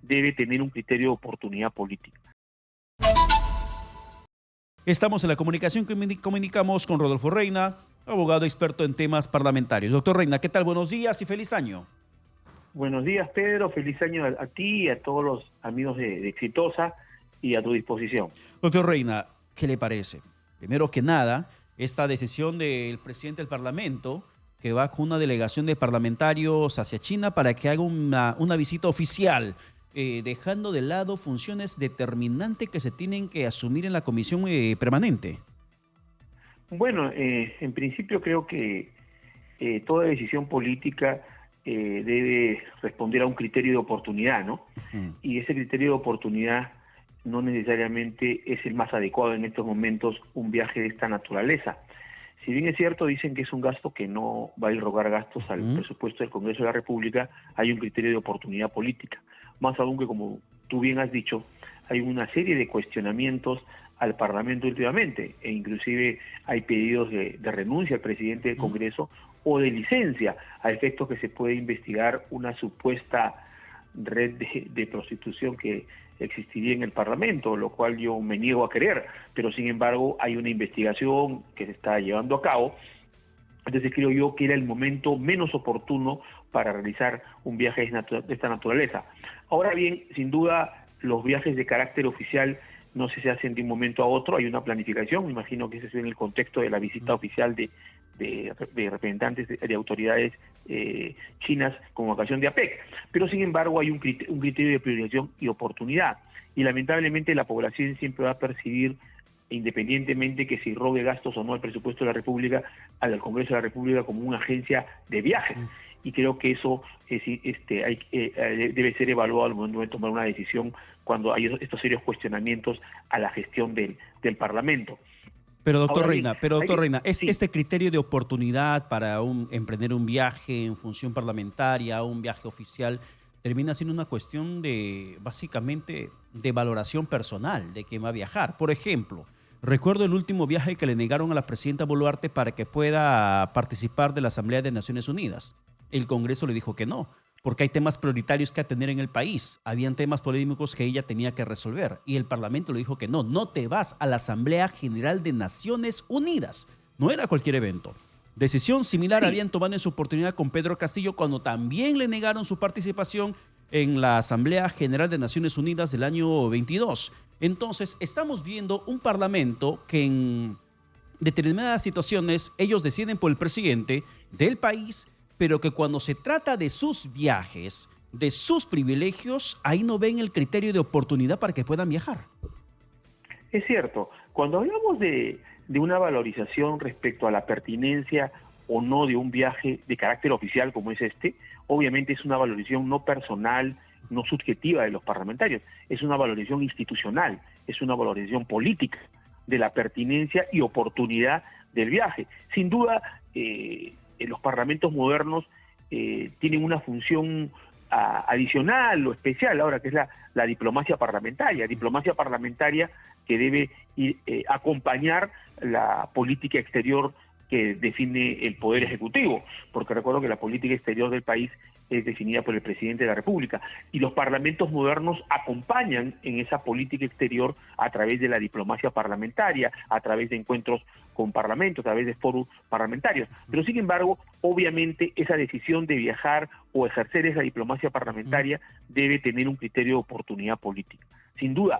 debe tener un criterio de oportunidad política. Estamos en la comunicación que comunicamos con Rodolfo Reina, abogado experto en temas parlamentarios. Doctor Reina, ¿qué tal? Buenos días y feliz año. Buenos días, Pedro. Feliz año a ti y a todos los amigos de Exitosa y a tu disposición. Doctor Reina, ¿qué le parece? Primero que nada, esta decisión del presidente del Parlamento, que va con una delegación de parlamentarios hacia China para que haga una visita oficial, dejando de lado funciones determinantes que se tienen que asumir en la comisión permanente. Bueno, en principio creo que toda decisión política debe responder a un criterio de oportunidad, ¿no? Y ese criterio de oportunidad no necesariamente es el más adecuado en estos momentos, un viaje de esta naturaleza. Si bien es cierto, dicen que es un gasto que no va a irrogar gastos al presupuesto del Congreso de la República, hay un criterio de oportunidad política. Más aún que, como tú bien has dicho, hay una serie de cuestionamientos al Parlamento últimamente, e inclusive hay pedidos de renuncia al presidente del Congreso o de licencia, a efectos que se puede investigar una supuesta red de prostitución que existiría en el Parlamento, lo cual yo me niego a creer, pero sin embargo hay una investigación que se está llevando a cabo. Entonces creo yo que era el momento menos oportuno para realizar un viaje de esta naturaleza. Ahora bien, sin duda, los viajes de carácter oficial no se hacen de un momento a otro, hay una planificación, me imagino que ese es en el contexto de la visita oficial de representantes de autoridades chinas con ocasión de APEC, pero sin embargo hay un criterio de priorización y oportunidad, y lamentablemente la población siempre va a percibir, independientemente que se irrogue gastos o no al presupuesto de la República, al Congreso de la República como una agencia de viajes, y creo que eso debe ser evaluado al momento de tomar una decisión cuando hay estos serios cuestionamientos a la gestión del Parlamento. Pero doctor Reina, este criterio de oportunidad para emprender un viaje en función parlamentaria, un viaje oficial, termina siendo una cuestión de, básicamente, de valoración personal de quién va a viajar. Por ejemplo, recuerdo el último viaje que le negaron a la presidenta Boluarte para que pueda participar de la Asamblea de Naciones Unidas. El Congreso le dijo que no, porque hay temas prioritarios que atender en el país. Habían temas polémicos que ella tenía que resolver. Y el Parlamento le dijo que no, no te vas a la Asamblea General de Naciones Unidas. No era cualquier evento. Decisión similar habían tomado en su oportunidad con Pedro Castillo cuando también le negaron su participación en la Asamblea General de Naciones Unidas del año 22. Entonces, estamos viendo un Parlamento que en determinadas situaciones ellos deciden por el presidente del país, pero que cuando se trata de sus viajes, de sus privilegios, ahí no ven el criterio de oportunidad para que puedan viajar. Es cierto, cuando hablamos de una valorización respecto a la pertinencia o no de un viaje de carácter oficial como es este, obviamente es una valorización no personal, no subjetiva de los parlamentarios, es una valorización institucional, es una valorización política de la pertinencia y oportunidad del viaje. Sin duda, los parlamentos modernos tienen una función adicional o especial ahora, que es la diplomacia parlamentaria que debe acompañar la política exterior que define el Poder Ejecutivo, porque recuerdo que la política exterior del país es definida por el presidente de la República, y los parlamentos modernos acompañan en esa política exterior a través de la diplomacia parlamentaria, a través de encuentros con parlamentos, a través de foros parlamentarios. Pero sin embargo, obviamente esa decisión de viajar o ejercer esa diplomacia parlamentaria debe tener un criterio de oportunidad política. Sin duda,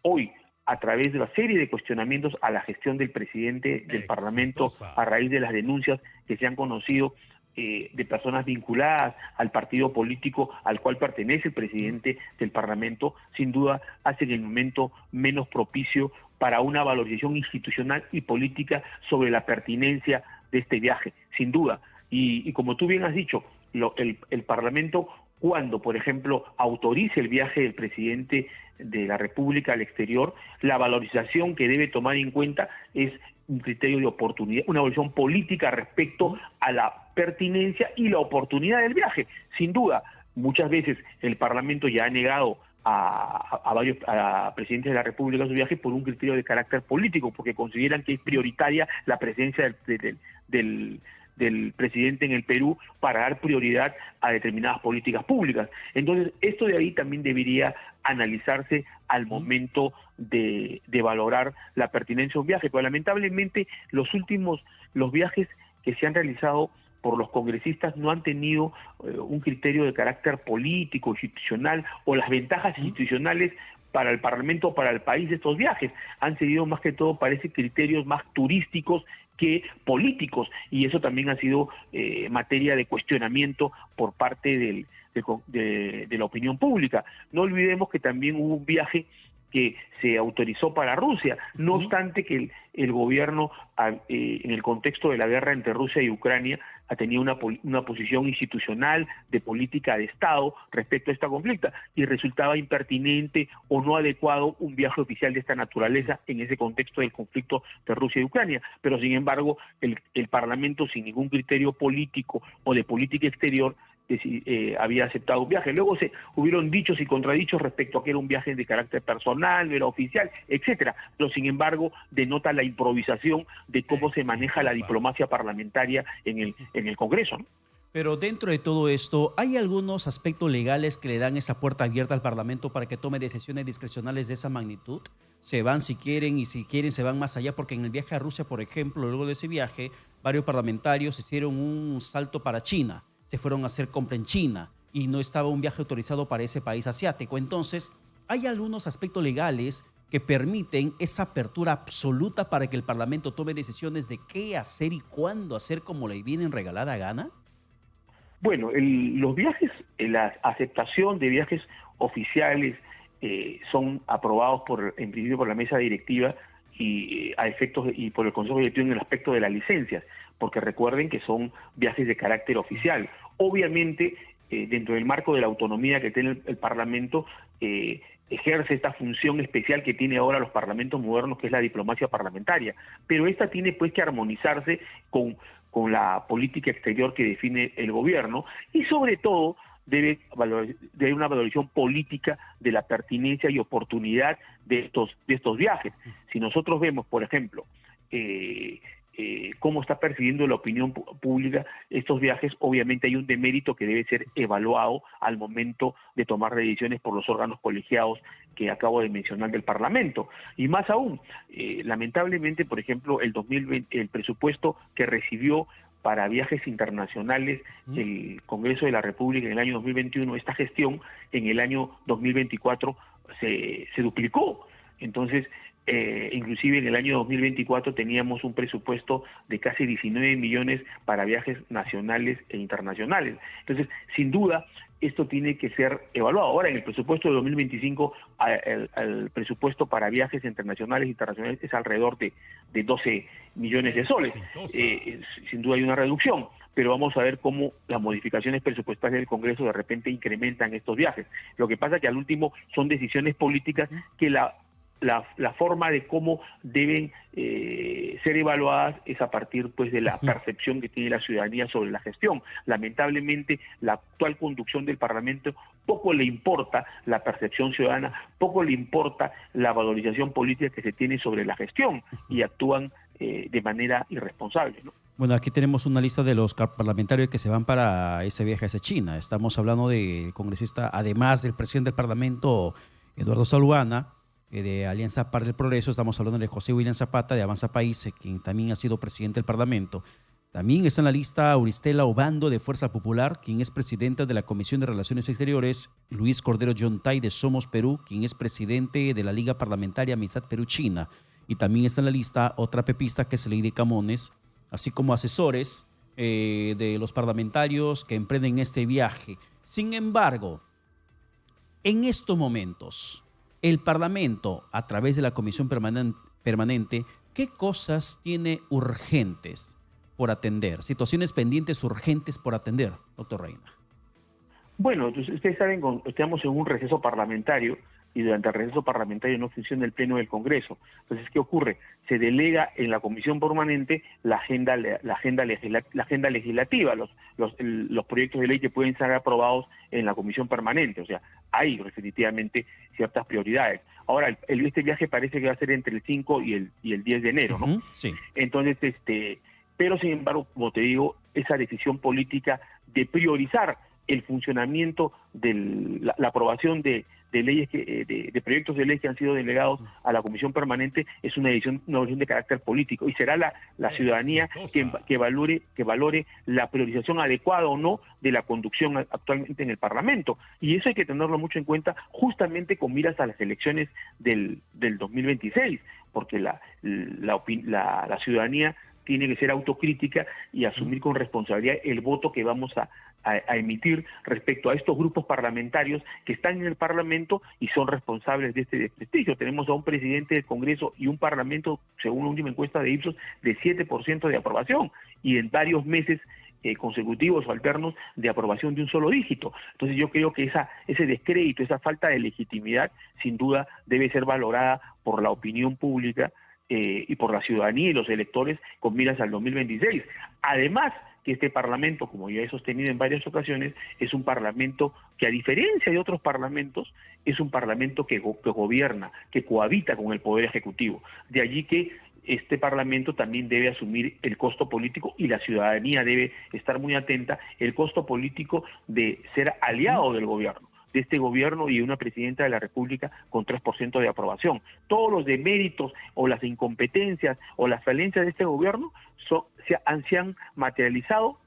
hoy, a través de la serie de cuestionamientos a la gestión del presidente del Parlamento, a raíz de las denuncias que se han conocido de personas vinculadas al partido político al cual pertenece el presidente del Parlamento, sin duda hacen el momento menos propicio para una valorización institucional y política sobre la pertinencia de este viaje, sin duda. Y como tú bien has dicho, el Parlamento, cuando, por ejemplo, autorice el viaje del presidente de la República al exterior, la valorización que debe tomar en cuenta es un criterio de oportunidad, una valorización política respecto a la pertinencia y la oportunidad del viaje. Sin duda, muchas veces el Parlamento ya ha negado a varios presidentes de la República su viaje por un criterio de carácter político, porque consideran que es prioritaria la presencia del del presidente en el Perú para dar prioridad a determinadas políticas públicas. Entonces, esto de ahí también debería analizarse al momento de valorar la pertinencia de un viaje, pero lamentablemente los viajes que se han realizado por los congresistas no han tenido un criterio de carácter político, institucional, o las ventajas institucionales para el Parlamento o para el país de estos viajes. Han seguido más que todo, parece, criterios más turísticos que políticos, y eso también ha sido materia de cuestionamiento por parte de la opinión pública. No olvidemos que también hubo un viaje que se autorizó para Rusia, no obstante que el gobierno, en el contexto de la guerra entre Rusia y Ucrania, ha tenido una posición institucional de política de Estado respecto a esta conflicto, y resultaba impertinente o no adecuado un viaje oficial de esta naturaleza en ese contexto del conflicto de Rusia y Ucrania. Pero sin embargo, el Parlamento, sin ningún criterio político o de política exterior, había aceptado un viaje. Luego hubieron dichos y contradichos respecto a que era un viaje de carácter personal, no era oficial, etcétera. Pero sin embargo denota la improvisación de cómo se maneja la diplomacia parlamentaria en el Congreso, ¿no? Pero dentro de todo esto, ¿hay algunos aspectos legales que le dan esa puerta abierta al Parlamento para que tome decisiones discrecionales de esa magnitud? Se van si quieren, y si quieren se van más allá, porque en el viaje a Rusia, por ejemplo, luego de ese viaje, varios parlamentarios hicieron un salto para China. Se fueron a hacer compra en China y no estaba un viaje autorizado para ese país asiático. Entonces, hay algunos aspectos legales que permiten esa apertura absoluta para que el Parlamento tome decisiones de qué hacer y cuándo hacer, como le viene en regalada gana. Bueno, los viajes, la aceptación de viajes oficiales son aprobados en principio por la mesa directiva y a efectos y por el Consejo Directivo en el aspecto de las licencias, porque recuerden que son viajes de carácter oficial. Obviamente, dentro del marco de la autonomía que tiene el Parlamento, ejerce esta función especial que tiene ahora los parlamentos modernos, que es la diplomacia parlamentaria, pero esta tiene pues que armonizarse con la política exterior que define el gobierno, y sobre todo debe una valoración política de la pertinencia y oportunidad de estos viajes. Si nosotros vemos, por ejemplo, cómo está percibiendo la opinión pública estos viajes, obviamente hay un demérito que debe ser evaluado al momento de tomar decisiones por los órganos colegiados que acabo de mencionar del Parlamento. Y más aún, lamentablemente, por ejemplo, el presupuesto que recibió para viajes internacionales el Congreso de la República en el año 2021, esta gestión en el año 2024 se duplicó. Entonces, inclusive en el año 2024 teníamos un presupuesto de casi 19 millones para viajes nacionales e internacionales. Entonces, sin duda, esto tiene que ser evaluado. Ahora, en el presupuesto de 2025, el presupuesto para viajes internacionales e internacionales es alrededor de 12 millones de soles. Sin duda hay una reducción, pero vamos a ver cómo las modificaciones presupuestarias del Congreso de repente incrementan estos viajes. Lo que pasa es que al último son decisiones políticas que la forma de cómo deben ser evaluadas es a partir pues de la percepción que tiene la ciudadanía sobre la gestión. Lamentablemente, la actual conducción del Parlamento poco le importa la percepción ciudadana, poco le importa la valorización política que se tiene sobre la gestión, y actúan de manera irresponsable, ¿no? Bueno, aquí tenemos una lista de los parlamentarios que se van para ese viaje hacia China. Estamos hablando del congresista, además del presidente del Parlamento, Eduardo Saluana, de Alianza para el Progreso. Estamos hablando de José William Zapata, de Avanza País, quien también ha sido presidente del Parlamento. También está en la lista Auristela Obando, de Fuerza Popular, quien es presidenta de la Comisión de Relaciones Exteriores; Luis Cordero Yontay, de Somos Perú, quien es presidente de la Liga Parlamentaria Amistad Perú-China. Y también está en la lista otra pepista, que es Lady Camones, así como asesores de los parlamentarios que emprenden este viaje. Sin embargo, en estos momentos, el Parlamento, a través de la Comisión Permanente, ¿qué cosas tiene urgentes por atender? Situaciones pendientes urgentes por atender, doctor Reina. Bueno, entonces, ustedes saben, estamos en un receso parlamentario, y durante el receso parlamentario no funciona el Pleno del Congreso. Entonces, ¿qué ocurre? Se delega en la Comisión Permanente la agenda legislativa, los proyectos de ley que pueden ser aprobados en la Comisión Permanente. O sea, hay definitivamente ciertas prioridades. Ahora, este viaje parece que va a ser entre el 5 y el 10 de enero, ¿no? Sí. Entonces, pero sin embargo, como te digo, esa decisión política de priorizar el funcionamiento de la aprobación de leyes de proyectos de ley que han sido delegados a la Comisión Permanente es una decisión de carácter político, y será la ciudadanía que valore la priorización adecuada o no de la conducción actualmente en el Parlamento. Y eso hay que tenerlo mucho en cuenta justamente con miras a las elecciones del 2026, porque la ciudadanía tiene que ser autocrítica y asumir con responsabilidad el voto que vamos a emitir respecto a estos grupos parlamentarios que están en el Parlamento y son responsables de este desprestigio. Tenemos a un presidente del Congreso y un Parlamento, según la última encuesta de Ipsos, de 7% de aprobación, y en varios meses consecutivos o alternos de aprobación de un solo dígito. Entonces yo creo que ese descrédito, esa falta de legitimidad, sin duda debe ser valorada por la opinión pública y por la ciudadanía y los electores con miras al 2026. Además, que este Parlamento, como ya he sostenido en varias ocasiones, es un Parlamento que, a diferencia de otros parlamentos, es un Parlamento que gobierna, que cohabita con el Poder Ejecutivo. De allí que este Parlamento también debe asumir el costo político, y la ciudadanía debe estar muy atenta, el costo político de ser aliado del gobierno, de este gobierno y una presidenta de la República con 3% de aprobación. Todos los deméritos o las incompetencias o las falencias de este gobierno se han materializado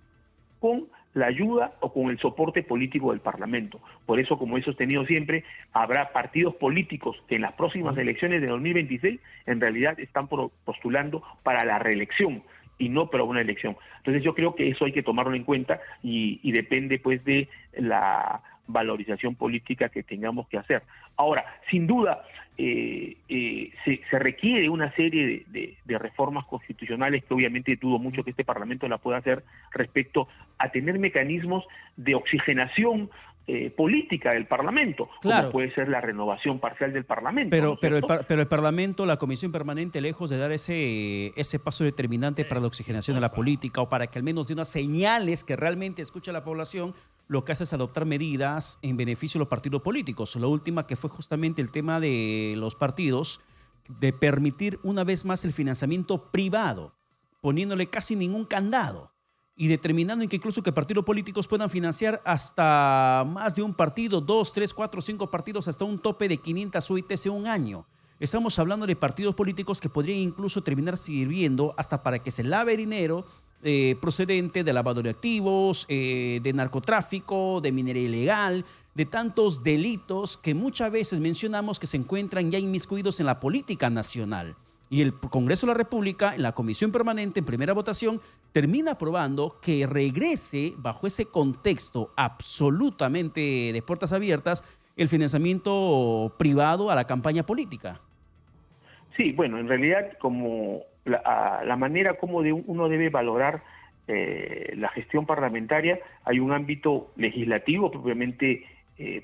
con la ayuda o con el soporte político del Parlamento. Por eso, como he sostenido siempre, habrá partidos políticos que en las próximas elecciones de 2026 en realidad están postulando para la reelección y no para una elección. Entonces yo creo que eso hay que tomarlo en cuenta y depende pues de la valorización política que tengamos que hacer. Ahora, sin duda, se requiere una serie de reformas constitucionales que obviamente dudo mucho que este Parlamento la pueda hacer, respecto a tener mecanismos de oxigenación política del Parlamento, claro, como puede ser la renovación parcial del Parlamento. Pero el Parlamento, la Comisión Permanente, lejos de dar ese paso determinante para la oxigenación de la política, o para que al menos dé unas señales que realmente escuche a la población, lo que hace es adoptar medidas en beneficio de los partidos políticos. La última, que fue justamente el tema de los partidos, de permitir una vez más el financiamiento privado, poniéndole casi ningún candado, y determinando en que incluso que partidos políticos puedan financiar hasta más de un partido, 2, 3, 4, 5 partidos, hasta un tope de 500 UITs en un año. Estamos hablando de partidos políticos que podrían incluso terminar sirviendo hasta para que se lave dinero procedente de lavado de activos, de narcotráfico, de minería ilegal, de tantos delitos que muchas veces mencionamos que se encuentran ya inmiscuidos en la política nacional. Y el Congreso de la República, en la Comisión Permanente, en primera votación, termina aprobando que regrese, bajo ese contexto absolutamente de puertas abiertas, el financiamiento privado a la campaña política. Sí, bueno, en realidad, como la manera como uno debe valorar la gestión parlamentaria, hay un ámbito legislativo propiamente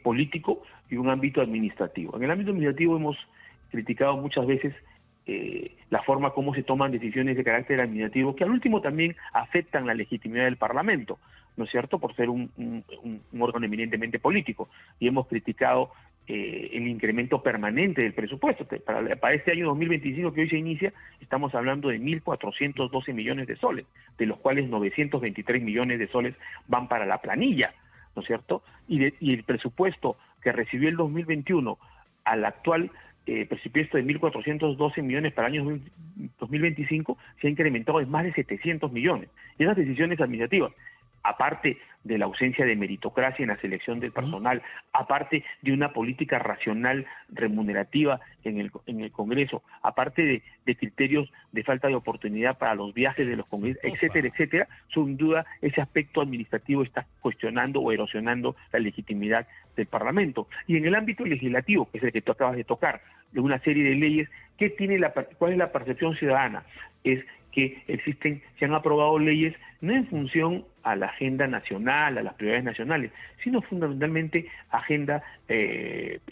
político y un ámbito administrativo. En el ámbito administrativo hemos criticado muchas veces la forma como se toman decisiones de carácter administrativo, que al último también afectan la legitimidad del Parlamento, ¿no es cierto?, por ser un órgano eminentemente político. Y hemos criticado el incremento permanente del presupuesto. Para este año 2025 que hoy se inicia, estamos hablando de 1.412 millones de soles, de los cuales 923 millones de soles van para la planilla, ¿no es cierto? Y el presupuesto que recibió el 2021 al actual presupuesto de 1.412 millones para el año 2025 se ha incrementado en más de 700 millones. Y esas decisiones administrativas, aparte de la ausencia de meritocracia en la selección del personal, aparte de una política racional remunerativa en el Congreso, aparte de criterios de falta de oportunidad para los viajes de los congresistas, etcétera, etcétera, sin duda ese aspecto administrativo está cuestionando o erosionando la legitimidad del Parlamento. Y en el ámbito legislativo, que es el que tú acabas de tocar, de una serie de leyes, ¿cuál es la percepción ciudadana? Es que se han aprobado leyes no en función a la agenda nacional, a las prioridades nacionales, sino fundamentalmente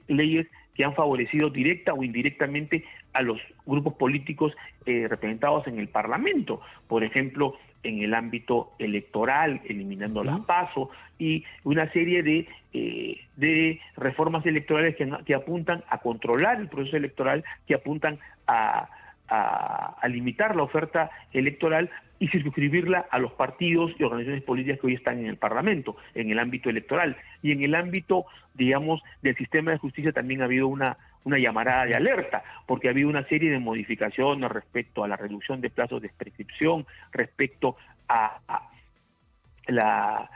leyes que han favorecido directa o indirectamente a los grupos políticos representados en el Parlamento. Por ejemplo, en el ámbito electoral, eliminando las PASO, y una serie de reformas electorales que apuntan a controlar el proceso electoral, que apuntan a limitar la oferta electoral y circunscribirla a los partidos y organizaciones políticas que hoy están en el Parlamento, en el ámbito electoral. Y en el ámbito, digamos, del sistema de justicia también ha habido una llamarada de alerta, porque ha habido una serie de modificaciones respecto a la reducción de plazos de prescripción, respecto a la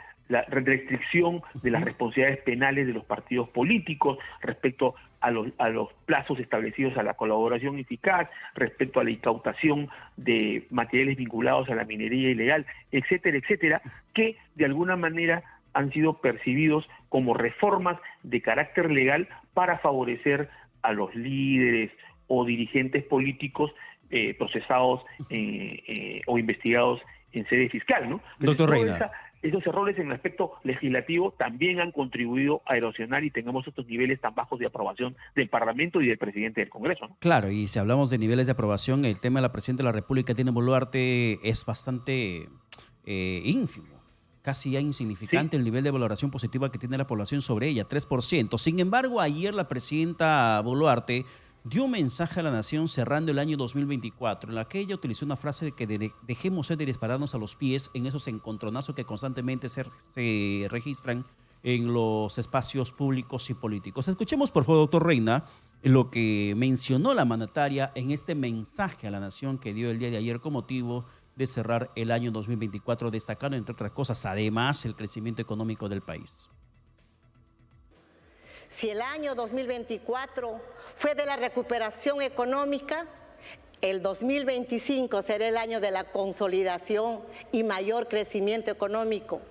restricción de las responsabilidades penales de los partidos políticos, respecto a los plazos establecidos a la colaboración eficaz, respecto a la incautación de materiales vinculados a la minería ilegal, etcétera, etcétera, que de alguna manera han sido percibidos como reformas de carácter legal para favorecer a los líderes o dirigentes políticos procesados o investigados en sede fiscal, ¿no? Doctor Reina. Esos errores en el aspecto legislativo también han contribuido a erosionar y tengamos estos niveles tan bajos de aprobación del Parlamento y del presidente del Congreso, ¿no? Claro, y si hablamos de niveles de aprobación, el tema de la Presidenta de la República, Dina Boluarte, es bastante ínfimo, casi ya insignificante, sí, el nivel de valoración positiva que tiene la población sobre ella, 3%. Sin embargo, ayer la Presidenta Boluarte dio un mensaje a la nación cerrando el año 2024, en la que ella utilizó una frase de que dejemos de dispararnos a los pies en esos encontronazos que constantemente se registran en los espacios públicos y políticos. Escuchemos, por favor, doctor Reina, lo que mencionó la mandataria en este mensaje a la nación que dio el día de ayer con motivo de cerrar el año 2024, destacando, entre otras cosas, además, el crecimiento económico del país. Si el año 2024 fue de la recuperación económica, el 2025 será el año de la consolidación y mayor crecimiento económico.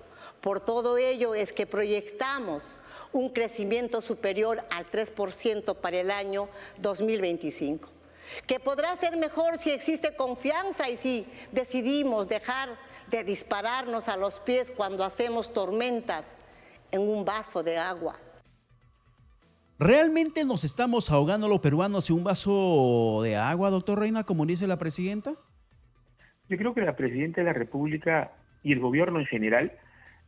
Por todo ello es que proyectamos un crecimiento superior al 3% para el año 2025, que podrá ser mejor si existe confianza y si decidimos dejar de dispararnos a los pies cuando hacemos tormentas en un vaso de agua. ¿Realmente nos estamos ahogando los peruanos en un vaso de agua, doctor Reina, como dice la presidenta? Yo creo que la presidenta de la República y el gobierno en general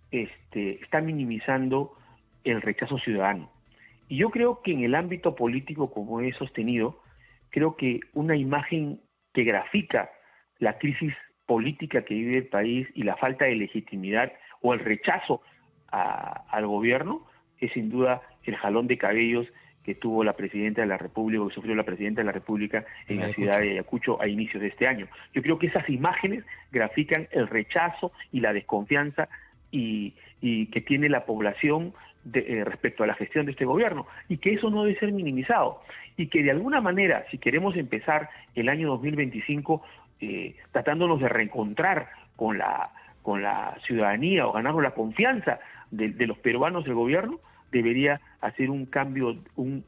está minimizando el rechazo ciudadano. Y yo creo que en el ámbito político, como he sostenido, creo que una imagen que grafica la crisis política que vive el país y la falta de legitimidad o el rechazo al gobierno es sin duda el jalón de cabellos que tuvo la presidenta de la República, o que sufrió la presidenta de la República en la ciudad de Ayacucho a inicios de este año. Yo creo que esas imágenes grafican el rechazo y la desconfianza y que tiene la población respecto a la gestión de este gobierno, y que eso no debe ser minimizado, y que de alguna manera, si queremos empezar el año 2025 tratándonos de reencontrar con la ciudadanía o ganarnos la confianza de los peruanos del gobierno, debería hacer un cambio en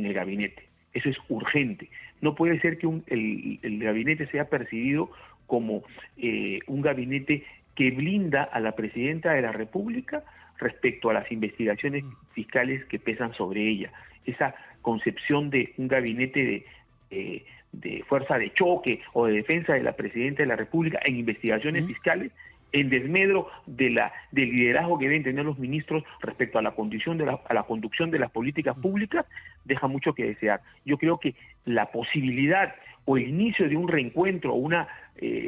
el gabinete. Eso es urgente. No puede ser que el gabinete sea percibido como un gabinete que blinda a la presidenta de la República respecto a las investigaciones fiscales que pesan sobre ella. Esa concepción de un gabinete de fuerza de choque o de defensa de la presidenta de la República en investigaciones fiscales, en desmedro del liderazgo que deben tener los ministros respecto a la conducción de las políticas públicas, deja mucho que desear. Yo creo que la posibilidad o el inicio de un reencuentro,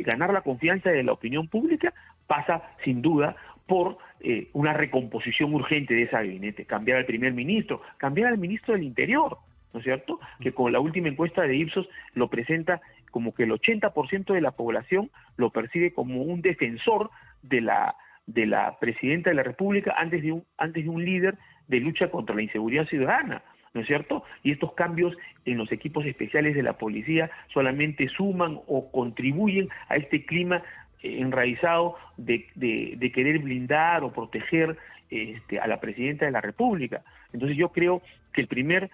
ganar la confianza de la opinión pública, pasa sin duda por una recomposición urgente de ese gabinete, cambiar al primer ministro, cambiar al ministro del Interior, ¿no es cierto?, que con la última encuesta de Ipsos lo presenta como que el 80% de la población lo percibe como un defensor de la presidenta de la República antes de un líder de lucha contra la inseguridad ciudadana, ¿no es cierto? Y estos cambios en los equipos especiales de la policía solamente suman o contribuyen a este clima enraizado de querer blindar o proteger a la presidenta de la República. Entonces yo creo que el primer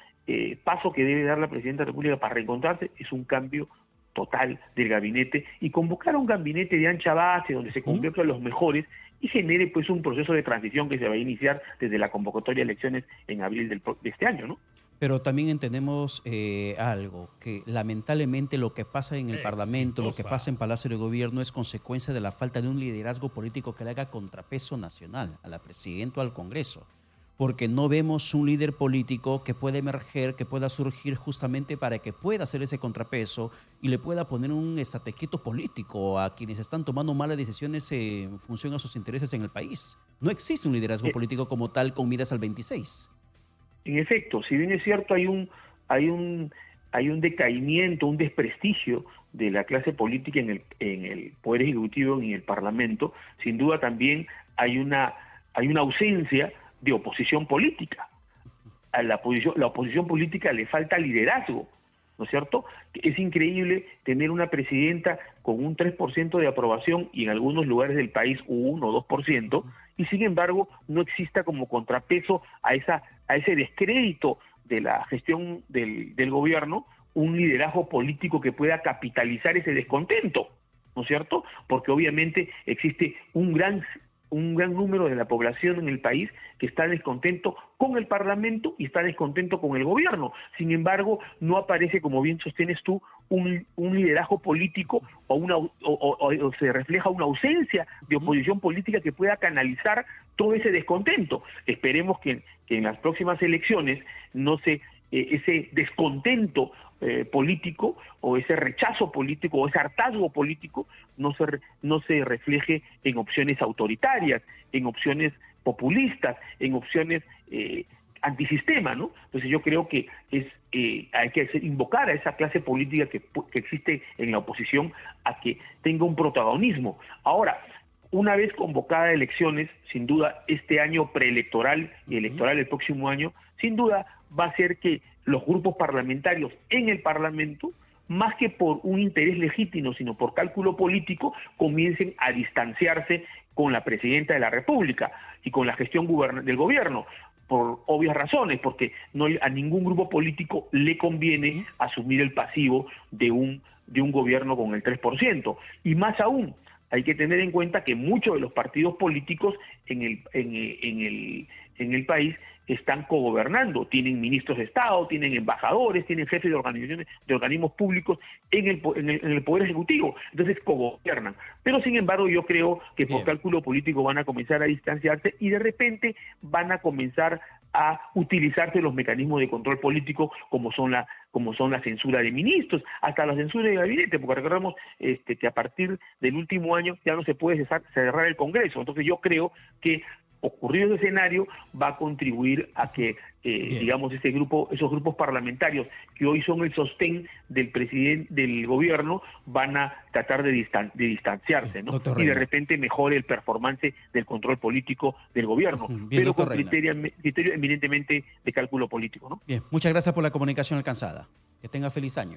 paso que debe dar la presidenta de la República para reencontrarse es un cambio total del gabinete y convocar a un gabinete de ancha base donde se conviertan los mejores y genere pues un proceso de transición que se va a iniciar desde la convocatoria de elecciones en abril de este año, ¿no? Pero también entendemos algo, que lamentablemente lo que pasa en el Parlamento, lo que pasa en Palacio de Gobierno es consecuencia de la falta de un liderazgo político que le haga contrapeso nacional a la presidenta o al Congreso. porque no vemos un líder político que pueda emerger, que pueda surgir justamente para que pueda hacer ese contrapeso y le pueda poner un estate quieto político a quienes están tomando malas decisiones en función a sus intereses en el país. No existe un liderazgo político como tal con miras al 26. En efecto, si bien es cierto, hay un decaimiento, un desprestigio de la clase política en el Poder Ejecutivo y en el Parlamento, sin duda también hay una ausencia de oposición política. A la oposición política le falta liderazgo, ¿no es cierto? Es increíble tener una presidenta con un 3% de aprobación y en algunos lugares del país 1 o 2%, y sin embargo no exista como contrapeso a ese descrédito de la gestión del gobierno un liderazgo político que pueda capitalizar ese descontento, ¿no es cierto? Porque obviamente existe un gran número de la población en el país que está descontento con el Parlamento y está descontento con el gobierno. Sin embargo, no aparece, como bien sostienes tú, un liderazgo político o se refleja una ausencia de oposición política que pueda canalizar todo ese descontento. Esperemos que en las próximas elecciones ese descontento político o ese rechazo político o ese hartazgo político no se refleje en opciones autoritarias, en opciones populistas, en opciones antisistema, ¿no? Entonces yo creo que hay que invocar a esa clase política que existe en la oposición a que tenga un protagonismo. Ahora, una vez convocada elecciones, sin duda este año preelectoral y electoral el próximo año, sin duda va a ser que los grupos parlamentarios en el Parlamento, más que por un interés legítimo, sino por cálculo político, comiencen a distanciarse con la presidenta de la República y con la gestión del gobierno, por obvias razones, porque a ningún grupo político le conviene asumir el pasivo de un gobierno con el 3%. Y más aún, hay que tener en cuenta que muchos de los partidos políticos en el país están cogobernando, tienen ministros de Estado, tienen embajadores, tienen jefes de organizaciones, de organismos públicos en el Poder Ejecutivo, entonces cogobiernan. Pero sin embargo yo creo que por cálculo político van a comenzar a distanciarse y de repente van a comenzar a utilizarse los mecanismos de control político como son la censura de ministros, hasta la censura de gabinete, porque recordemos que a partir del último año ya no se puede cerrar el Congreso. Entonces yo creo que ocurrido ese escenario va a contribuir a que digamos esos grupos parlamentarios que hoy son el sostén del presidente del gobierno van a tratar de distanciarse, ¿no? Y de repente mejore el performance del control político del gobierno, pero con criterio eminentemente de cálculo político, ¿no? Bien, muchas gracias por la comunicación alcanzada. Que tenga feliz año.